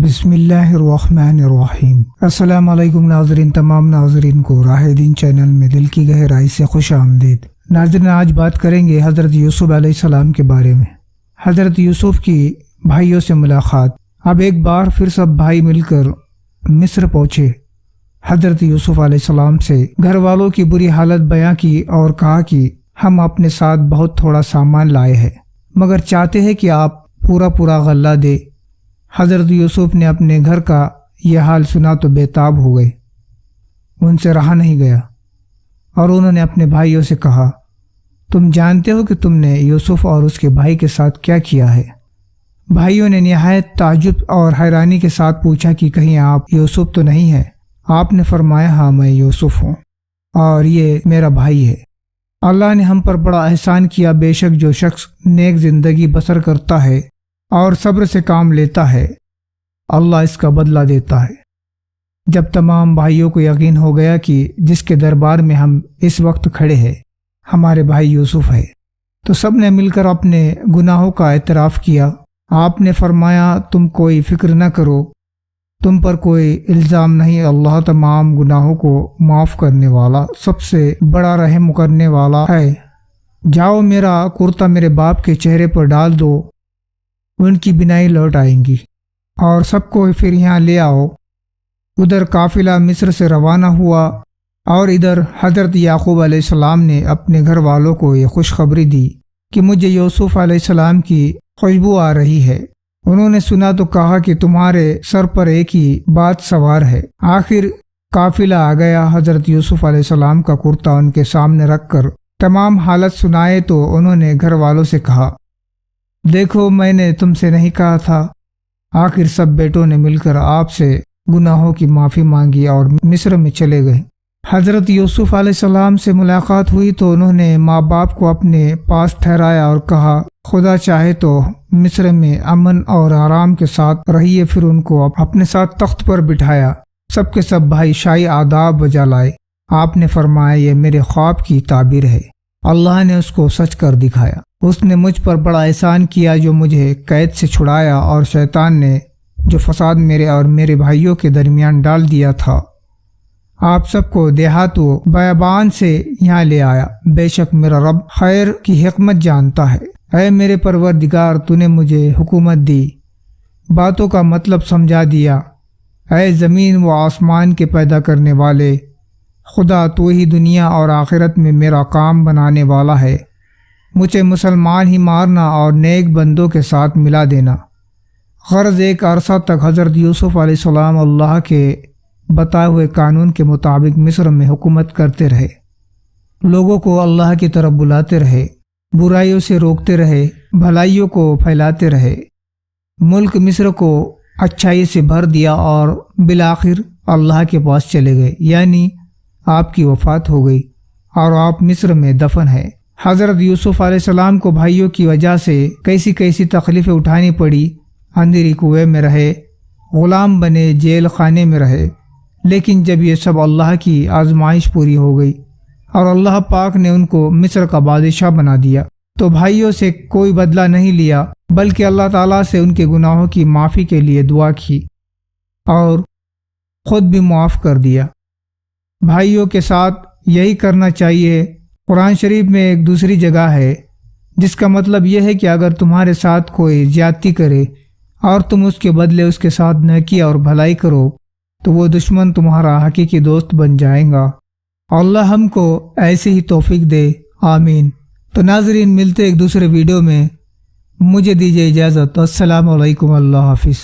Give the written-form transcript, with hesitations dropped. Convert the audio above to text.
بسم اللہ الرحمن الرحیم۔ السلام علیکم ناظرین، تمام ناظرین کو راہ دین چینل میں دل کی گہرائی سے خوش آمدید۔ ناظرین، آج بات کریں گے حضرت یوسف علیہ السلام کے بارے میں۔ حضرت یوسف کی بھائیوں سے ملاقات۔ اب ایک بار پھر سب بھائی مل کر مصر پہنچے۔ حضرت یوسف علیہ السلام سے گھر والوں کی بری حالت بیان کی اور کہا کہ ہم اپنے ساتھ بہت تھوڑا سامان لائے ہیں، مگر چاہتے ہیں کہ آپ پورا غلہ دے۔ حضرت یوسف نے اپنے گھر کا یہ حال سنا تو بے تاب ہو گئے، ان سے رہا نہیں گیا اور انہوں نے اپنے بھائیوں سے کہا، تم جانتے ہو کہ تم نے یوسف اور اس کے بھائی کے ساتھ کیا کیا ہے؟ بھائیوں نے نہایت تعجب اور حیرانی کے ساتھ پوچھا کہ کہیں آپ یوسف تو نہیں ہیں؟ آپ نے فرمایا، ہاں میں یوسف ہوں اور یہ میرا بھائی ہے۔ اللہ نے ہم پر بڑا احسان کیا، بے شک جو شخص نیک زندگی بسر کرتا ہے اور صبر سے کام لیتا ہے، اللہ اس کا بدلہ دیتا ہے۔ جب تمام بھائیوں کو یقین ہو گیا کہ جس کے دربار میں ہم اس وقت کھڑے ہیں ہمارے بھائی یوسف ہے، تو سب نے مل کر اپنے گناہوں کا اعتراف کیا۔ آپ نے فرمایا، تم کوئی فکر نہ کرو، تم پر کوئی الزام نہیں، اللہ تمام گناہوں کو معاف کرنے والا، سب سے بڑا رحم کرنے والا ہے۔ جاؤ، میرا کرتا میرے باپ کے چہرے پر ڈال دو، ان کی بینائی لوٹ آئیں گی، اور سب کو پھر یہاں لے آؤ۔ ادھر قافلہ مصر سے روانہ ہوا اور ادھر حضرت یعقوب علیہ السلام نے اپنے گھر والوں کو یہ خوشخبری دی کہ مجھے یوسف علیہ السلام کی خوشبو آ رہی ہے۔ انہوں نے سنا تو کہا کہ تمہارے سر پر ایک ہی بات سوار ہے۔ آخر قافلہ آ گیا۔ حضرت یوسف علیہ السلام کا کرتا ان کے سامنے رکھ کر تمام حالت سنائے تو انہوں نے گھر والوں سے کہا، دیکھو میں نے تم سے نہیں کہا تھا۔ آخر سب بیٹوں نے مل کر آپ سے گناہوں کی معافی مانگی اور مصر میں چلے گئے۔ حضرت یوسف علیہ السلام سے ملاقات ہوئی تو انہوں نے ماں باپ کو اپنے پاس ٹھہرایا اور کہا، خدا چاہے تو مصر میں امن اور آرام کے ساتھ رہیے۔ پھر ان کو اپنے ساتھ تخت پر بٹھایا۔ سب کے سب بھائی شاہی آداب بجا لائے۔ آپ نے فرمایا، یہ میرے خواب کی تعبیر ہے، اللہ نے اس کو سچ کر دکھایا۔ اس نے مجھ پر بڑا احسان کیا جو مجھے قید سے چھڑایا، اور شیطان نے جو فساد میرے اور میرے بھائیوں کے درمیان ڈال دیا تھا، آپ سب کو دیہات و بیابان سے یہاں لے آیا۔ بے شک میرا رب خیر کی حکمت جانتا ہے۔ اے میرے پروردگار، تو نے مجھے حکومت دی، باتوں کا مطلب سمجھا دیا۔ اے زمین و آسمان کے پیدا کرنے والے خدا، تو ہی دنیا اور آخرت میں میرا کام بنانے والا ہے۔ مجھے مسلمان ہی مارنا اور نیک بندوں کے ساتھ ملا دینا۔ غرض ایک عرصہ تک حضرت یوسف علیہ السلام اللہ کے بتائے ہوئے قانون کے مطابق مصر میں حکومت کرتے رہے، لوگوں کو اللہ کی طرف بلاتے رہے، برائیوں سے روکتے رہے، بھلائیوں کو پھیلاتے رہے۔ ملک مصر کو اچھائی سے بھر دیا اور بالآخر اللہ کے پاس چلے گئے، یعنی آپ کی وفات ہو گئی اور آپ مصر میں دفن ہے۔ حضرت یوسف علیہ السلام کو بھائیوں کی وجہ سے کیسی تکلیفیں اٹھانی پڑی۔ اندھیری کنویں میں رہے، غلام بنے، جیل خانے میں رہے، لیکن جب یہ سب اللہ کی آزمائش پوری ہو گئی اور اللہ پاک نے ان کو مصر کا بادشاہ بنا دیا، تو بھائیوں سے کوئی بدلہ نہیں لیا، بلکہ اللہ تعالیٰ سے ان کے گناہوں کی معافی کے لیے دعا کی اور خود بھی معاف کر دیا۔ بھائیوں کے ساتھ یہی کرنا چاہیے۔ قرآن شریف میں ایک دوسری جگہ ہے جس کا مطلب یہ ہے کہ اگر تمہارے ساتھ کوئی زیادتی کرے اور تم اس کے بدلے اس کے ساتھ نیکی اور بھلائی کرو تو وہ دشمن تمہارا حقیقی دوست بن جائے گا۔ اللہ ہم کو ایسے ہی توفیق دے، آمین۔ تو ناظرین، ملتے ایک دوسرے ویڈیو میں، مجھے دیجیے اجازت۔ السلام علیکم، اللہ حافظ۔